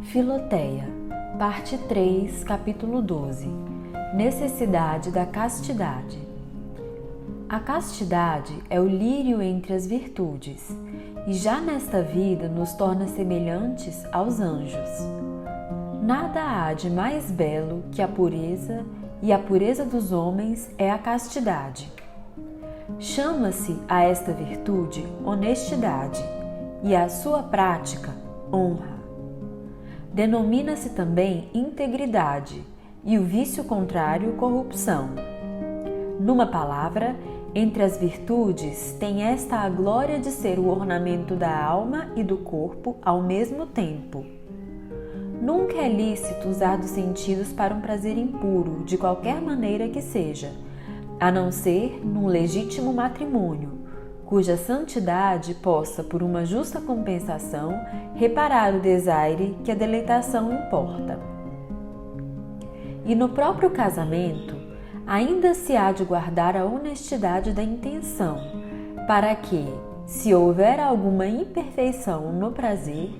Filoteia, parte 3, capítulo 12. Necessidade da castidade. A castidade é o lírio entre as virtudes, e já nesta vida nos torna semelhantes aos anjos. Nada há de mais belo que a pureza, e a pureza dos homens é a castidade. Chama-se a esta virtude honestidade, e à sua prática honra. Denomina-se também integridade, e o vício contrário corrupção. Numa palavra, entre as virtudes tem esta a glória de ser o ornamento da alma e do corpo ao mesmo tempo. Nunca é lícito usar dos sentidos para um prazer impuro, de qualquer maneira que seja, a não ser num legítimo matrimônio, cuja santidade possa, por uma justa compensação, reparar o desaire que a deleitação importa. E no próprio casamento, ainda se há de guardar a honestidade da intenção, para que, se houver alguma imperfeição no prazer,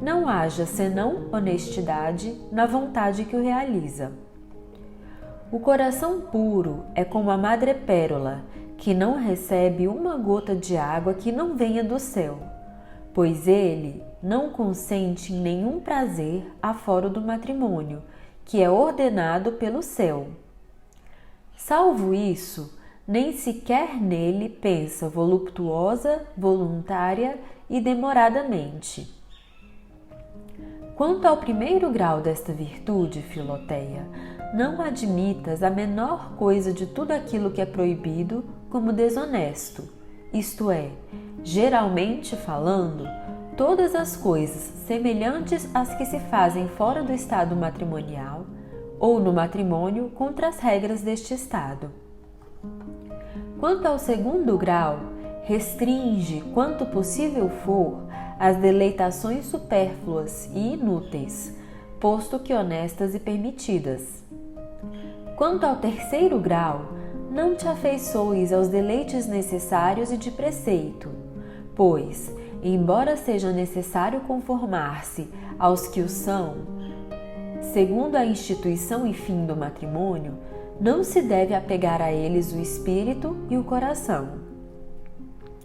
não haja senão honestidade na vontade que o realiza. O coração puro é como a madrepérola, que não recebe uma gota de água que não venha do céu, pois ele não consente em nenhum prazer afora do matrimônio, que é ordenado pelo céu. Salvo isso, nem sequer nele pensa voluptuosa, voluntária e demoradamente. Quanto ao primeiro grau desta virtude, Filoteia, não admitas a menor coisa de tudo aquilo que é proibido como desonesto, isto é, geralmente falando, todas as coisas semelhantes às que se fazem fora do estado matrimonial ou no matrimônio contra as regras deste estado. Quanto ao segundo grau, restringe, quanto possível for, as deleitações supérfluas e inúteis, posto que honestas e permitidas. Quanto ao terceiro grau, não te afeiçoes aos deleites necessários e de preceito, pois, embora seja necessário conformar-se aos que o são, segundo a instituição e fim do matrimônio, não se deve apegar a eles o espírito e o coração.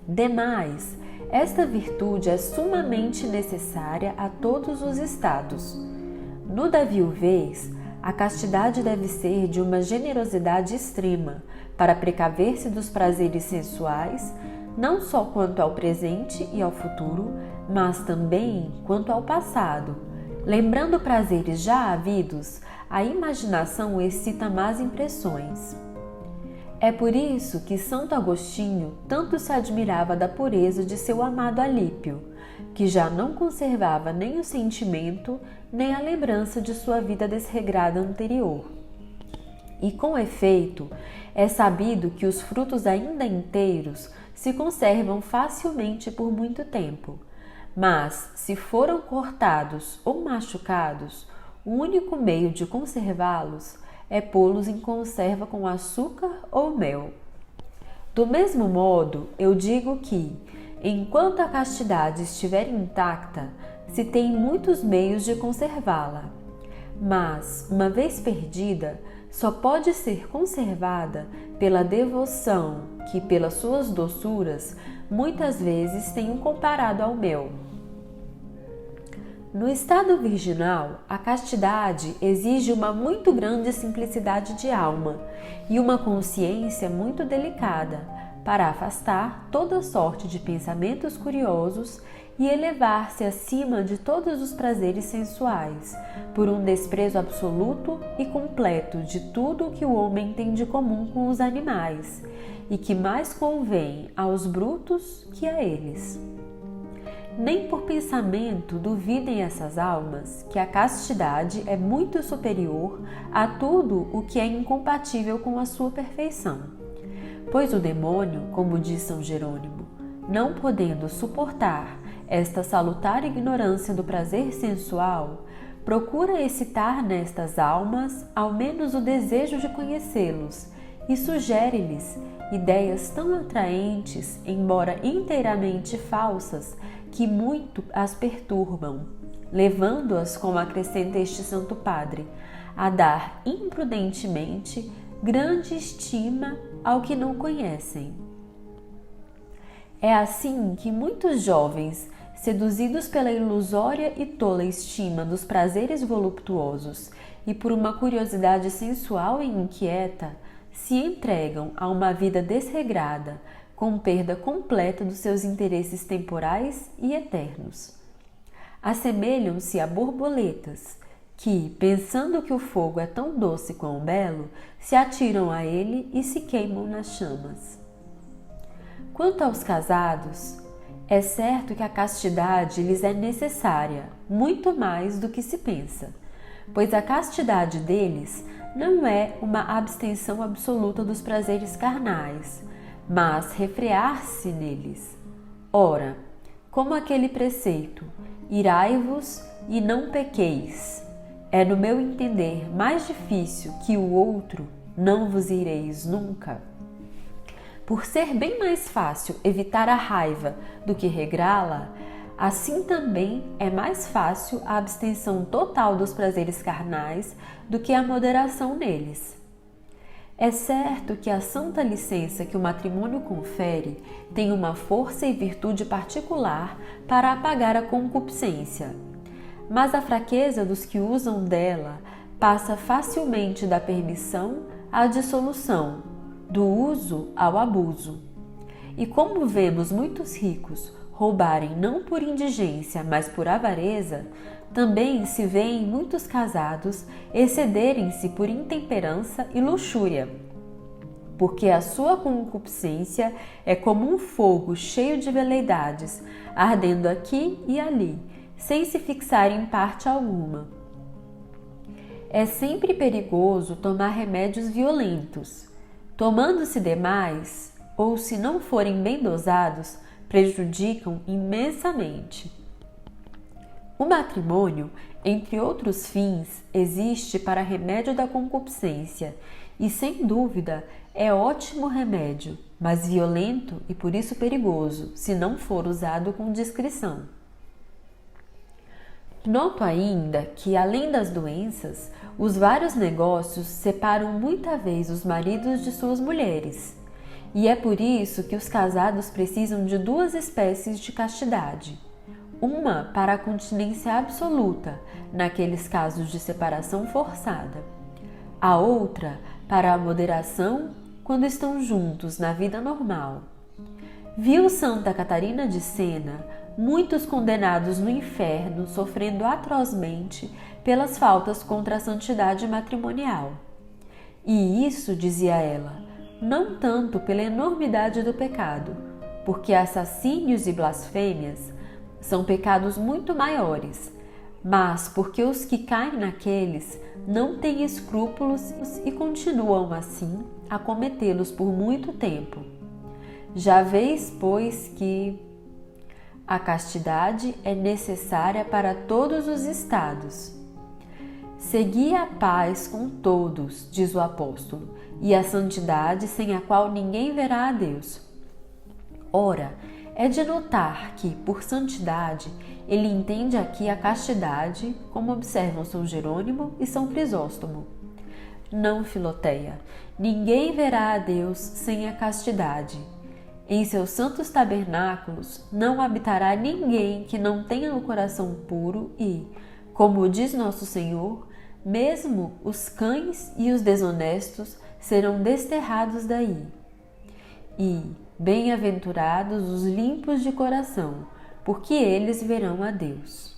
Demais, esta virtude é sumamente necessária a todos os estados. No da viuvez, a castidade deve ser de uma generosidade extrema, para precaver-se dos prazeres sensuais, não só quanto ao presente e ao futuro, mas também quanto ao passado. Lembrando prazeres já havidos, a imaginação excita más impressões. É por isso que Santo Agostinho tanto se admirava da pureza de seu amado Alípio, que já não conservava nem o sentimento, nem a lembrança de sua vida desregrada anterior. E com efeito, é sabido que os frutos ainda inteiros se conservam facilmente por muito tempo, mas, se foram cortados ou machucados, o único meio de conservá-los é pô-los em conserva com açúcar ou mel. Do mesmo modo, eu digo que, enquanto a castidade estiver intacta, se tem muitos meios de conservá-la, mas, uma vez perdida, só pode ser conservada pela devoção que, pelas suas doçuras, muitas vezes tenho comparado ao mel. No estado virginal, a castidade exige uma muito grande simplicidade de alma e uma consciência muito delicada para afastar toda sorte de pensamentos curiosos e elevar-se acima de todos os prazeres sensuais, por um desprezo absoluto e completo de tudo o que o homem tem de comum com os animais, e que mais convém aos brutos que a eles. Nem por pensamento duvidem essas almas que a castidade é muito superior a tudo o que é incompatível com a sua perfeição. Pois o demônio, como diz São Jerônimo, não podendo suportar esta salutar ignorância do prazer sensual, procura excitar nestas almas ao menos o desejo de conhecê-los e sugere-lhes ideias tão atraentes, embora inteiramente falsas, que muito as perturbam, levando-as, como acrescenta este Santo Padre, a dar imprudentemente grande estima ao que não conhecem. É assim que muitos jovens, seduzidos pela ilusória e tola estima dos prazeres voluptuosos e por uma curiosidade sensual e inquieta, se entregam a uma vida desregrada, com perda completa dos seus interesses temporais e eternos. Assemelham-se a borboletas que, pensando que o fogo é tão doce quão belo, se atiram a ele e se queimam nas chamas. Quanto aos casados, é certo que a castidade lhes é necessária, muito mais do que se pensa, pois a castidade deles não é uma abstenção absoluta dos prazeres carnais, mas refrear-se neles. Ora, como aquele preceito, irai-vos e não pequeis, é no meu entender mais difícil que o outro, não vos ireis nunca. Por ser bem mais fácil evitar a raiva do que regrá-la, assim também é mais fácil a abstenção total dos prazeres carnais do que a moderação neles. É certo que a santa licença que o matrimônio confere tem uma força e virtude particular para apagar a concupiscência, mas a fraqueza dos que usam dela passa facilmente da permissão à dissolução, do uso ao abuso. E como vemos muitos ricos roubarem não por indigência, mas por avareza, também se vêem muitos casados excederem-se por intemperança e luxúria, porque a sua concupiscência é como um fogo cheio de veleidades, ardendo aqui e ali, sem se fixar em parte alguma. É sempre perigoso tomar remédios violentos. Tomando-se demais, ou se não forem bem dosados, prejudicam imensamente. O matrimônio, entre outros fins, existe para remédio da concupiscência e, sem dúvida, é ótimo remédio, mas violento e por isso perigoso, se não for usado com discrição. Noto ainda que, além das doenças, os vários negócios separam muita vez os maridos de suas mulheres, e é por isso que os casados precisam de duas espécies de castidade. Uma para a continência absoluta, naqueles casos de separação forçada. A outra para a moderação quando estão juntos na vida normal. Viu Santa Catarina de Sena muitos condenados no inferno sofrendo atrozmente pelas faltas contra a santidade matrimonial. E isso, dizia ela, não tanto pela enormidade do pecado, porque assassínios e blasfêmias são pecados muito maiores, mas porque os que caem naqueles não têm escrúpulos e continuam assim a cometê-los por muito tempo. Já vês, pois, que a castidade é necessária para todos os estados. Segui a paz com todos, diz o apóstolo, e a santidade sem a qual ninguém verá a Deus. Ora, é de notar que, por santidade, ele entende aqui a castidade, como observam São Jerônimo e São Crisóstomo. Não, Filoteia, ninguém verá a Deus sem a castidade. Em seus santos tabernáculos não habitará ninguém que não tenha o coração puro e, como diz nosso Senhor, mesmo os cães e os desonestos serão desterrados daí. E bem-aventurados os limpos de coração, porque eles verão a Deus.